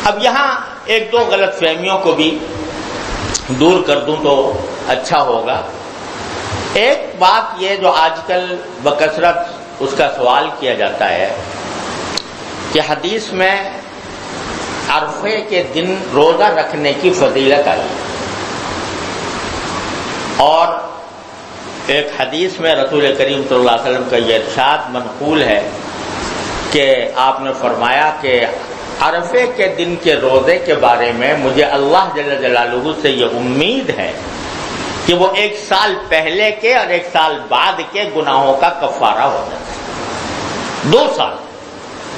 اب یہاں ایک دو غلط فہمیوں کو بھی دور کر دوں تو اچھا ہوگا. ایک بات یہ جو آج کل بکثرت اس کا سوال کیا جاتا ہے کہ حدیث میں عرفے کے دن روزہ رکھنے کی فضیلت آئی، اور ایک حدیث میں رسول کریم صلی اللہ علیہ وسلم کا یہ ارشاد منقول ہے کہ آپ نے فرمایا کہ عرفے کے دن کے روزے کے بارے میں مجھے اللہ جل جلالہ سے یہ امید ہے کہ وہ 1 سال پہلے کے اور 1 سال بعد کے گناہوں کا کفارہ ہو جاتا ہے. 2 سال،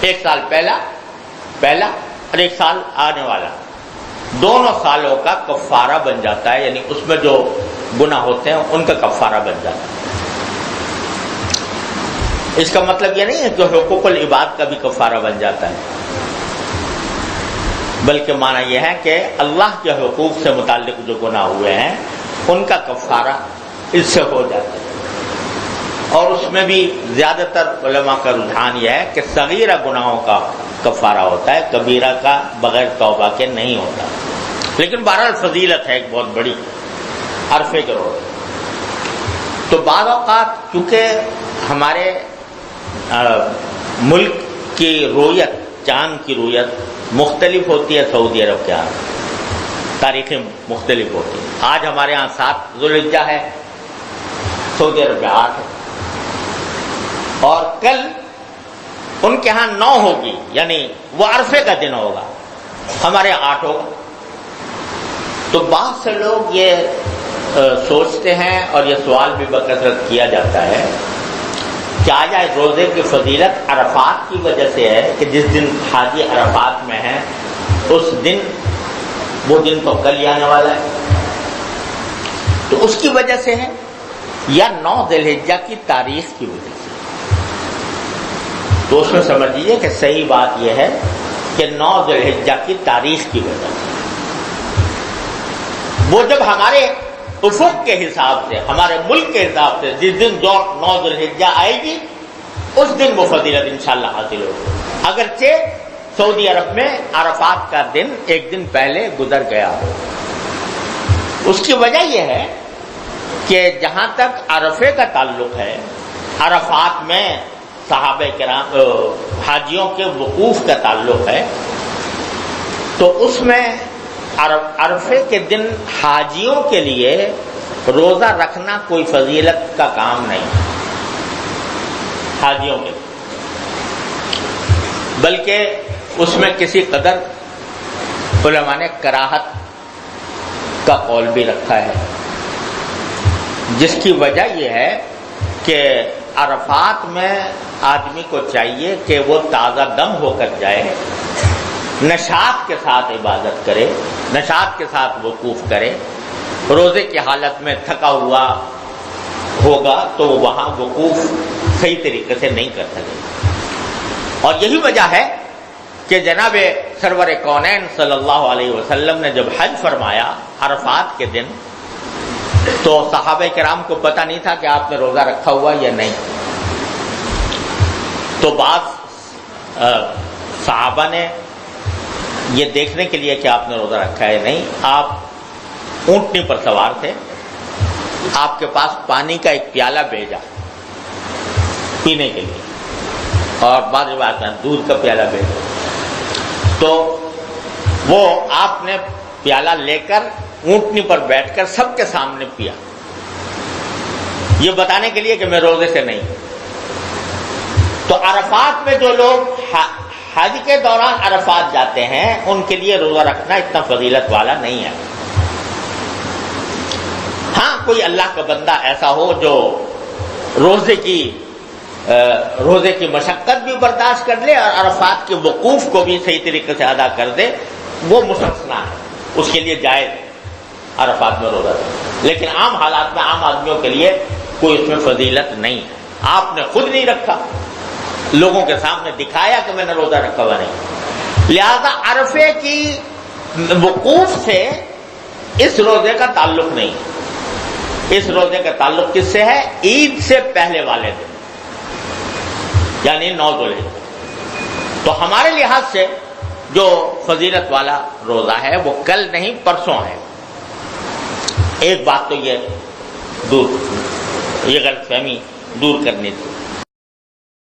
1 سال پہلا اور 1 سال آنے والا، دونوں سالوں کا کفارہ بن جاتا ہے. یعنی اس میں جو گناہ ہوتے ہیں ان کا کفارہ بن جاتا ہے. اس کا مطلب یہ نہیں ہے کہ حقوق العباد کا بھی کفارہ بن جاتا ہے، بلکہ معنی یہ ہے کہ اللہ کے حقوق سے متعلق جو گناہ ہوئے ہیں ان کا کفارہ اس سے ہو جاتا ہے. اور اس میں بھی زیادہ تر علماء کا رجحان یہ ہے کہ صغیرہ گناہوں کا کفارہ ہوتا ہے، کبیرہ کا بغیر توبہ کے نہیں ہوتا. لیکن بہرحال فضیلت ہے ایک بہت بڑی عرفے کے روز. تو بعض اوقات کیونکہ ہمارے ملک کی رویت، چاند کی رویت مختلف ہوتی ہے سعودی عرب کے ہاں، تاریخیں مختلف ہوتی ہیں. آج ہمارے ہاں 7 ذوالحجہ ہے، سعودی عرب میں 8 ہے، اور کل ان کے ہاں 9 ہوگی، یعنی وہ عرفے کا دن ہوگا، ہمارے یہاں 8 ہوگا. تو بعض سے لوگ یہ سوچتے ہیں اور یہ سوال بھی بکثرت کیا جاتا ہے کہ آیا روزے کی فضیلت عرفات کی وجہ سے ہے کہ جس دن حاجی عرفات میں ہیں اس دن، وہ دن تو کل ہی آنے والا ہے، تو اس کی وجہ سے ہے، یا 9 ذی الحجہ کی تاریخ کی وجہ سے. تو اس میں سمجھ لیجیے کہ صحیح بات یہ ہے کہ 9 ذی الحجہ کی تاریخ کی وجہ سے. وہ جب ہمارے افق کے حساب سے، ہمارے ملک کے حساب سے جس دن 9 ذی الحجہ آئے گی اس دن وہ فضیلت انشاءاللہ حاصل ہوگی. اگرچہ سعودی عرب میں عرفات کا دن 1 دن پہلے گزر گیا ہو. اس کی وجہ یہ ہے کہ جہاں تک عرفے کا تعلق ہے، عرفات میں صحابہ کرام حاجیوں کے وقوف کا تعلق ہے، تو اس میں عرفے کے دن حاجیوں کے لیے روزہ رکھنا کوئی فضیلت کا کام نہیں، حاجیوں کے، بلکہ اس میں کسی قدر علماء نے کراہت کا قول بھی رکھا ہے، جس کی وجہ یہ ہے کہ عرفات میں آدمی کو چاہیے کہ وہ تازہ دم ہو کر جائے، نشاط کے ساتھ عبادت کرے، نشاط کے ساتھ وقوف کرے. روزے کی حالت میں تھکا ہوا ہوگا تو وہ وہاں وقوف صحیح طریقے سے نہیں کر سکے. اور یہی وجہ ہے کہ جناب سرور کونین صلی اللہ علیہ وسلم نے جب حج فرمایا عرفات کے دن، تو صحابہ کرام کو پتہ نہیں تھا کہ آپ نے روزہ رکھا ہوا یا نہیں. تو بعض صحابہ نے یہ دیکھنے کے لیے کہ آپ نے روزہ رکھا ہے نہیں، آپ اونٹنی پر سوار تھے، آپ کے پاس پانی کا ایک پیالہ بھیجا پینے کے لیے، اور بعض روایت میں دودھ کا پیالہ بھیجا. تو وہ آپ نے پیالہ لے کر اونٹنی پر بیٹھ کر سب کے سامنے پیا، یہ بتانے کے لیے کہ میں روزے سے نہیں. تو عرفات میں جو لوگ حج کے دوران عرفات جاتے ہیں ان کے لیے روزہ رکھنا اتنا فضیلت والا نہیں ہے. ہاں کوئی اللہ کا بندہ ایسا ہو جو روزے کی مشقت بھی برداشت کر لے اور عرفات کے وقوف کو بھی صحیح طریقے سے ادا کر دے، وہ مستثنا ہے، اس کے لیے جائز عرفات میں روزہ رکھنا. لیکن عام حالات میں عام آدمیوں کے لیے کوئی اس میں فضیلت نہیں ہے. آپ نے خود نہیں رکھا، لوگوں کے سامنے دکھایا کہ میں نے روزہ رکھا ہوا نہیں، لہذا عرفے کی وقوف سے اس روزے کا تعلق نہیں. اس روزے کا تعلق کس سے ہے؟ عید سے پہلے والے دن، یعنی 9 ذوالحجہ. تو ہمارے لحاظ سے جو فضیلت والا روزہ ہے، وہ کل نہیں پرسوں ہے۔ ایک بات تو یہ غلط فہمی دور کرنی تھی۔